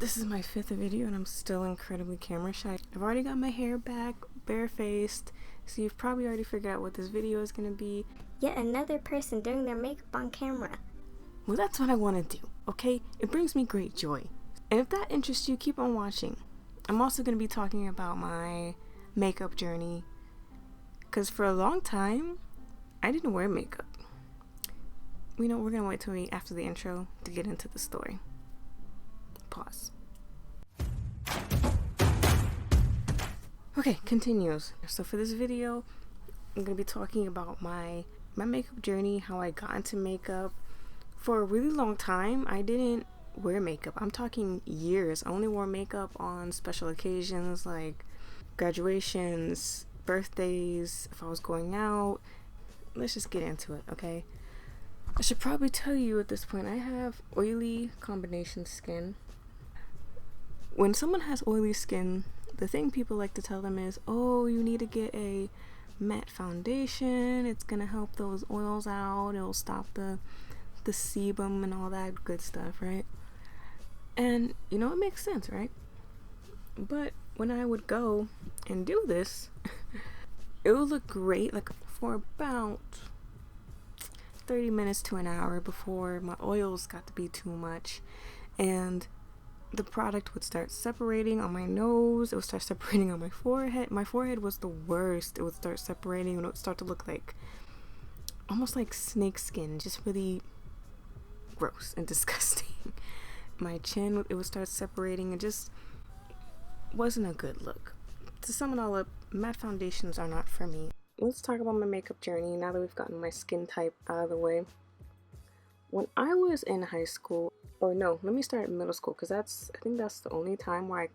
This is my 5th video and I'm still incredibly camera shy. I've already got my hair back, barefaced, so you've probably already figured out what this video is going to be. Yet another person doing their makeup on camera. Well, that's what I want to do, okay? It brings me great joy. And if that interests you, keep on watching. I'm also going to be talking about my makeup journey, because for a long time, I didn't wear makeup. We're going to wait till after the intro to get into the story. Pause. Okay, continues. So for this video, I'm going to be talking about my makeup journey, how I got into makeup. For a really long time, I didn't wear makeup. I'm talking years. I only wore makeup on special occasions like graduations, birthdays, if I was going out. Let's just get into it, okay? I should probably tell you at this point, I have oily combination skin. When someone has oily skin, the thing people like to tell them is, oh, you need to get a matte foundation. It's gonna help those oils out. It'll stop the sebum and all that good stuff, right? And you know, it makes sense, right? But when I would go and do this, it would look great like for about 30 minutes to an hour before my oils got to be too much, and the product would start separating on my nose. It would start separating on my forehead. My forehead was the worst. It would start separating and it would start to look like almost like snake skin, just really gross and disgusting. My chin, it would start separating. It just wasn't a good look. To sum it all up, matte foundations are not for me. Let's talk about my makeup journey now that we've gotten my skin type out of the way. When I was in high school, or no, let me start in middle school, because I think that's the only time where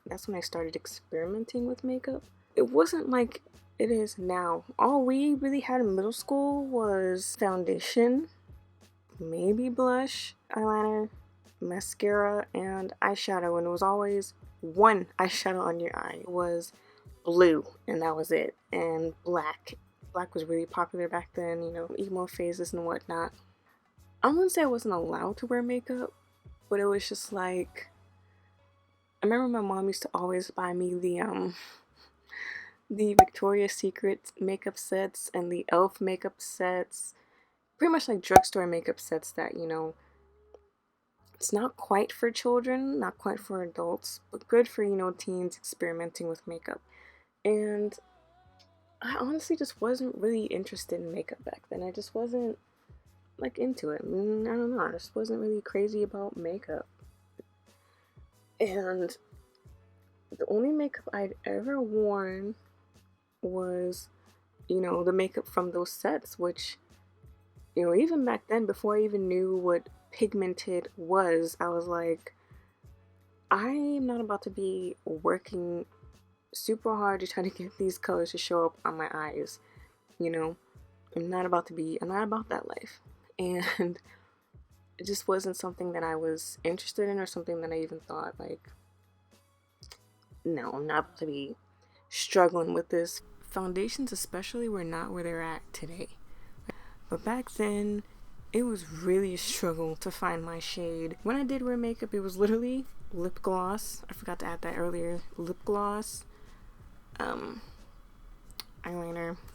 that's when I started experimenting with makeup. It wasn't like it is now. All we really had in middle school was foundation, maybe blush, eyeliner, mascara, and eyeshadow, and it was always one eyeshadow on your eye. It was blue, and that was it, and black. Black was really popular back then, you know, emo phases and whatnot. I wouldn't say I wasn't allowed to wear makeup, but it was just like, I remember my mom used to always buy me the Victoria's Secret makeup sets and the e.l.f. makeup sets, pretty much like drugstore makeup sets that, you know, it's not quite for children, not quite for adults, but good for, you know, teens experimenting with makeup. And I honestly just wasn't really interested in makeup back then. I just wasn't like into it. I don't know, I just wasn't really crazy about makeup. And the only makeup I'd ever worn was, you know, the makeup from those sets, which, you know, even back then, before I even knew what pigmented was, I was like, I'm not about to be working super hard to try to get these colors to show up on my eyes, you know. I'm not about that life. And it just wasn't something that I was interested in, or something that I even thought like, no, I'm not about to be struggling with this. Foundations especially were not where they're at today. But back then, it was really a struggle to find my shade. When I did wear makeup, it was literally lip gloss. I forgot to add that earlier. Lip gloss, eyeliner.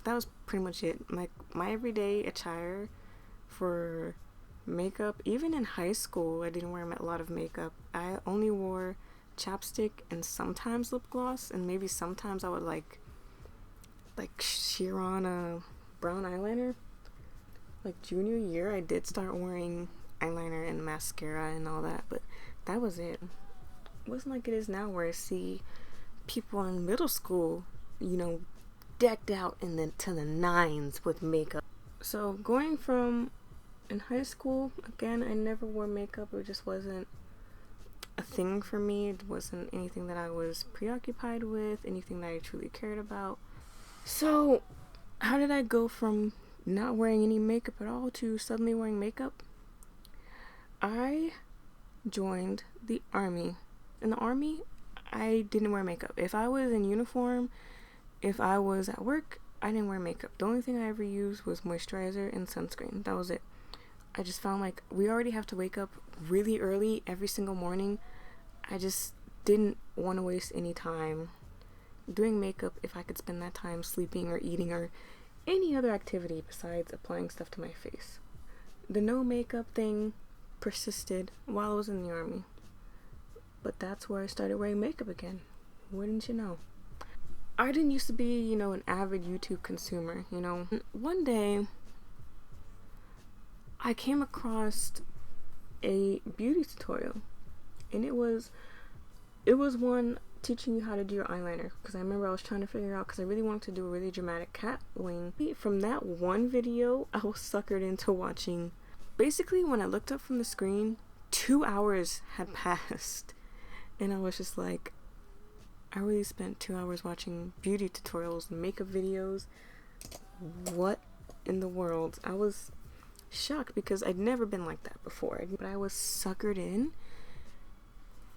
That was pretty much it. My everyday attire for makeup, even in high school, I didn't wear a lot of makeup. I only wore chapstick and sometimes lip gloss, and maybe sometimes I would like sheer on a brown eyeliner. Like junior year, I did start wearing eyeliner and mascara and all that, but that was it. It wasn't like it is now, where I see people in middle school, you know, decked out to the nines with makeup. So going from in high school, again, I never wore makeup. It just wasn't a thing for me. It wasn't anything that I was preoccupied with, anything that I truly cared about. So how did I go from not wearing any makeup at all to suddenly wearing makeup? I joined the army. In the army, I didn't wear makeup. If I was in uniform, if I was at work, I didn't wear makeup. The only thing I ever used was moisturizer and sunscreen. That was it. I just found like we already have to wake up really early every single morning. I just didn't want to waste any time doing makeup if I could spend that time sleeping or eating or any other activity besides applying stuff to my face. The no makeup thing persisted while I was in the army, but that's where I started wearing makeup again. Wouldn't you know? I didn't used to be, an avid YouTube consumer, One day, I came across a beauty tutorial, and it was one teaching you how to do your eyeliner, because I remember I was trying to figure out, because I really wanted to do a really dramatic cat wing. From that one video, I was suckered into watching. Basically, when I looked up from the screen, 2 hours had passed, and I was just like, I really spent 2 hours watching beauty tutorials and makeup videos. What in the world? I was shocked because I'd never been like that before, but I was suckered in,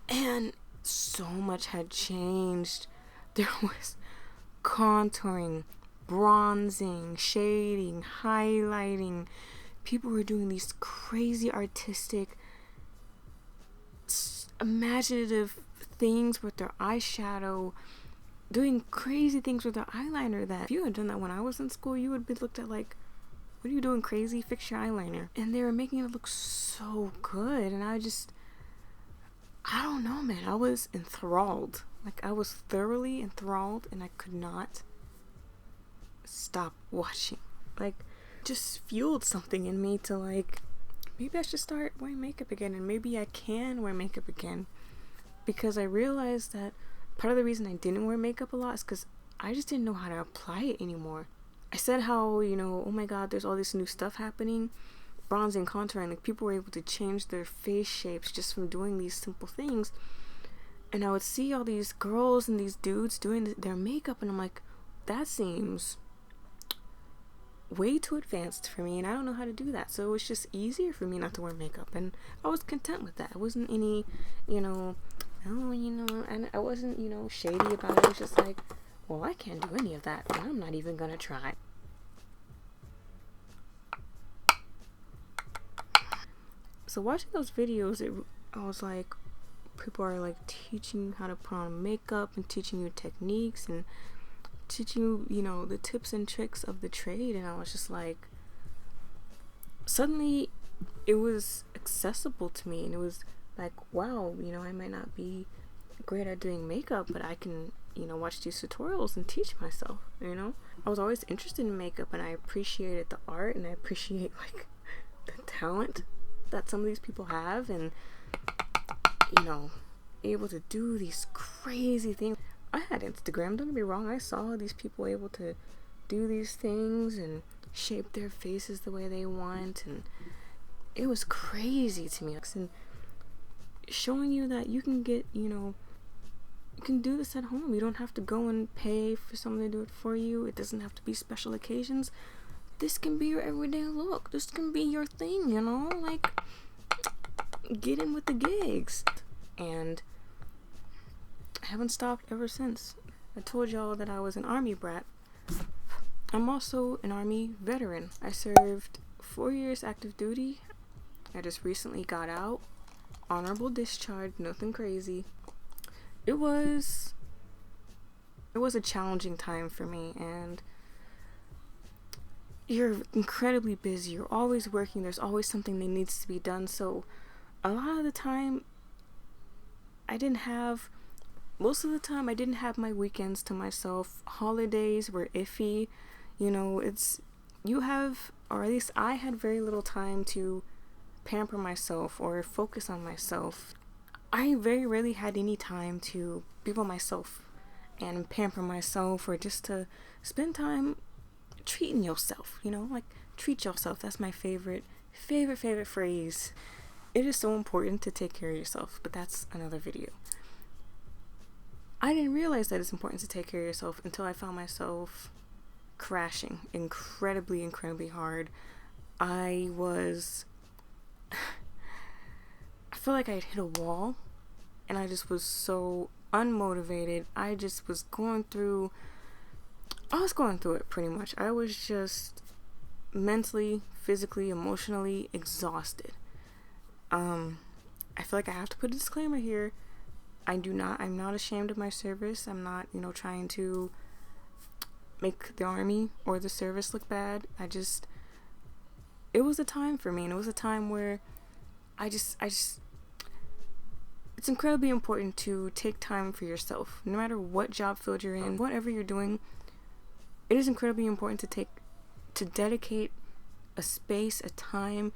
and so much had changed. There was contouring, bronzing, shading, highlighting. People were doing these crazy artistic, imaginative things with their eyeshadow, doing crazy things with their eyeliner that if you had done that when I was in school, you would be looked at like, what are you doing crazy? Fix your eyeliner. And they were making it look so good, and I don't know, man. I was enthralled. Like, I was thoroughly enthralled, and I could not stop watching. Like, just fueled something in me to like, maybe I should start wearing makeup again, and maybe I can wear makeup again. Because I realized that part of the reason I didn't wear makeup a lot is because I just didn't know how to apply it anymore. I said how, oh my god, there's all this new stuff happening. Bronzing, contouring, like people were able to change their face shapes just from doing these simple things. And I would see all these girls and these dudes doing their makeup, and I'm like, that seems way too advanced for me, and I don't know how to do that. So it was just easier for me not to wear makeup, and I was content with that. It wasn't any, and I wasn't, shady about it. It was just like, well, I can't do any of that, and I'm not even gonna try. So watching those videos, I was like, people are like teaching you how to put on makeup and teaching you techniques and teaching you, the tips and tricks of the trade, and I was just like, suddenly it was accessible to me, and it was like, wow, I might not be great at doing makeup, but I can, watch these tutorials and teach myself, I was always interested in makeup, and I appreciated the art, and I appreciate like the talent that some of these people have, and able to do these crazy things. I had Instagram, don't get me wrong, I saw these people able to do these things and shape their faces the way they want, and it was crazy to me. And showing you that you can get, you can do this at home. You don't have to go and pay for someone to do it for you. It doesn't have to be special occasions. This can be your everyday look. This can be your thing, like, get in with the gigs. And I haven't stopped ever since. I told y'all that I was an army brat. I'm also an army veteran. I served 4 years active duty. I just recently got out. Honorable discharge, nothing crazy. It was a challenging time for me, and you're incredibly busy. You're always working. There's always something that needs to be done. So a lot of the time, most of the time I didn't have my weekends to myself. Holidays were iffy. Or at least I had very little time to pamper myself or focus on myself. I very rarely had any time to be by myself and pamper myself, or just to spend time treating yourself, like, treat yourself. That's my favorite phrase. It is so important to take care of yourself, but that's another video. I didn't realize that it's important to take care of yourself until I found myself crashing incredibly hard. I feel like I had hit a wall, and I just was so unmotivated. I was going through it pretty much. I was just mentally, physically, emotionally exhausted. I feel like I have to put a disclaimer here. I'm not ashamed of my service. I'm not, trying to make the army or the service look bad. It was a time for me, and it was a time where it's incredibly important to take time for yourself. No matter what job field you're in, whatever you're doing, it is incredibly important to dedicate a space, a time,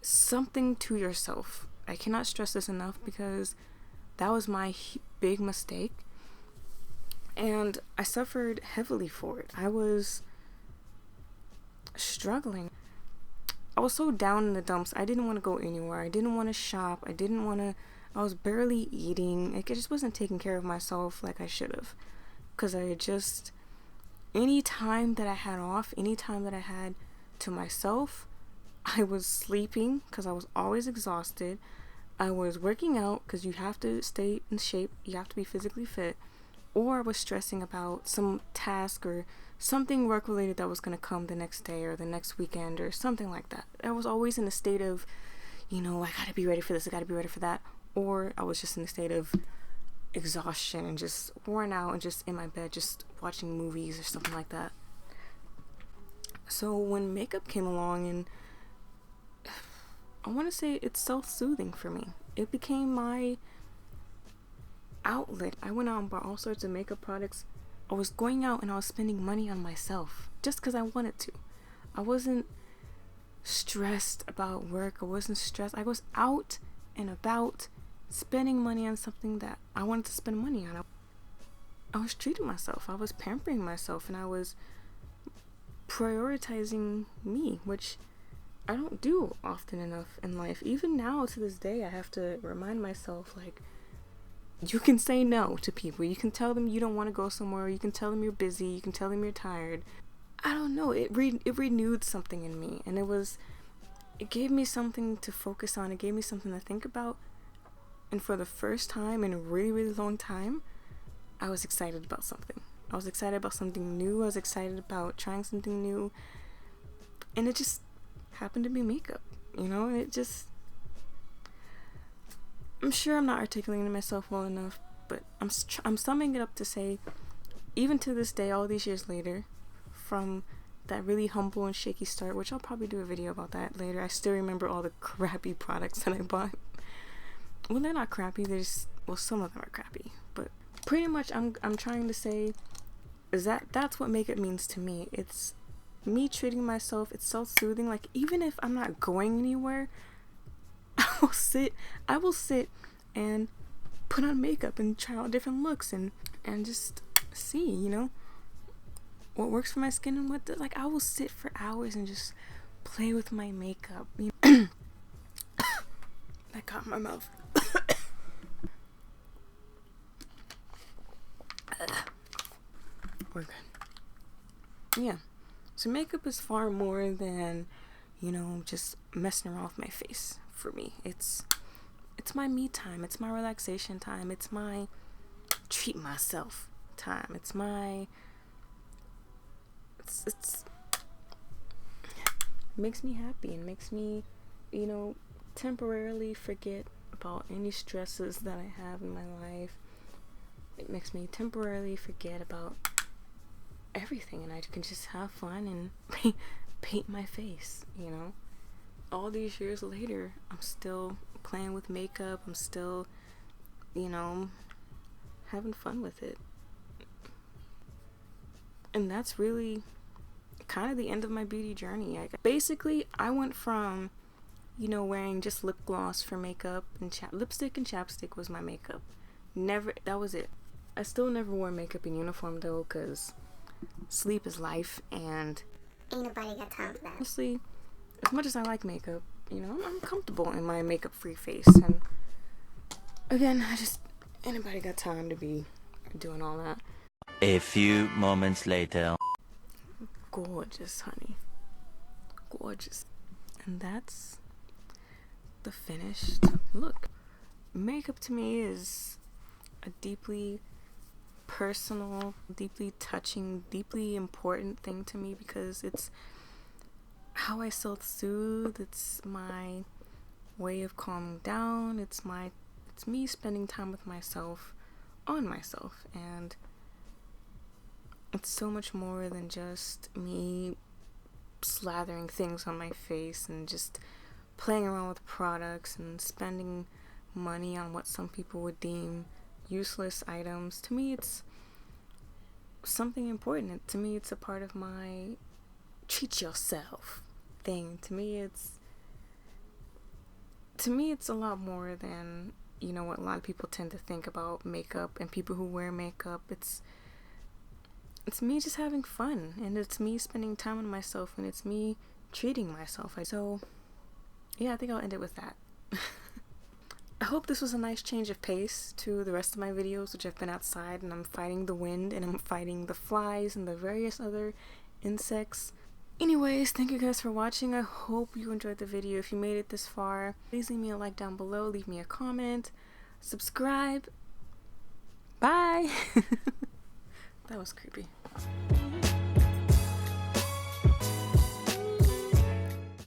something to yourself. I cannot stress this enough, because that was my big mistake, and I suffered heavily for it. I was struggling. I was so down in the dumps. I didn't want to go anywhere. I didn't want to shop. I was barely eating. I just wasn't taking care of myself like I should have, because any time that I had off, any time that I had to myself, I was sleeping because I was always exhausted. I was working out because you have to stay in shape. You have to be physically fit. Or I was stressing about some task or something work related that was going to come the next day or the next weekend or something like that. I was always in a state of, I gotta be ready for this, I gotta be ready for that. Or I was just in a state of exhaustion and just worn out and just in my bed just watching movies or something like that. So when makeup came along, and I want to say it's self-soothing for me. It became my outlet. I went out and bought all sorts of makeup products. I was going out and I was spending money on myself just because I wanted to. I wasn't stressed about work. I was out and about spending money on something that I wanted to spend money on. I was treating myself. I was pampering myself, and I was prioritizing me, which I don't do often enough in life. Even now, to this day, I have to remind myself, like, you can say no to people. You can tell them you don't want to go somewhere. You can tell them you're busy. You can tell them you're tired. I don't know. It renewed something in me, and it gave me something to focus on. It gave me something to think about. And for the first time in a really, really long time, I was excited about something. I was excited about something new. I was excited about trying something new. And it just happened to be makeup, and I'm sure I'm not articulating myself well enough, but I'm summing it up to say, even to this day, all these years later, from that really humble and shaky start, which I'll probably do a video about that later, I still remember all the crappy products that I bought. Well, they're not crappy, some of them are crappy, but pretty much I'm trying to say is that's what makeup means to me. It's me treating myself. It's self-soothing. Like, even if I'm not going anywhere, I will sit and put on makeup and try out different looks and just see, what works for my skin and I will sit for hours and just play with my makeup. That got in my mouth. We're good. Yeah. So makeup is far more than, just messing around with my face for me. It's my me time. It's my relaxation time. It's my treat myself time. It makes me happy and makes me, temporarily forget about any stresses that I have in my life. It makes me temporarily forget about everything, and I can just have fun and paint my face. All these years later, I'm still playing with makeup. I'm still, having fun with it. And that's really kind of the end of my beauty journey. Basically, I went from, wearing just lip gloss for makeup and lipstick and chapstick was my makeup. That was it. I still never wore makeup in uniform though, because sleep is life, and ain't nobody got time for that. Honestly, as much as I like makeup, I'm comfortable in my makeup-free face, and again, anybody got time to be doing all that. A few moments later. Gorgeous, honey. Gorgeous. And that's the finished look. Makeup to me is a deeply personal, deeply touching, deeply important thing to me, because it's how I self-soothe. It's my way of calming down. It's It's me spending time with myself, on myself, and it's so much more than just me slathering things on my face and just playing around with products and spending money on what some people would deem useless items. To me, it's something important. To me, it's a part of my treat yourself thing. To me, it's a lot more than, you know, what a lot of people tend to think about makeup and people who wear makeup. It's me just having fun, and it's me spending time on myself, and it's me treating myself. So yeah, I think I'll end it with that. I hope this was a nice change of pace to the rest of my videos, which I've been outside and I'm fighting the wind and I'm fighting the flies and the various other insects. Anyways, thank you guys for watching. I hope you enjoyed the video. If you made it this far, please leave me a like down below, leave me a comment, subscribe. Bye! That was creepy.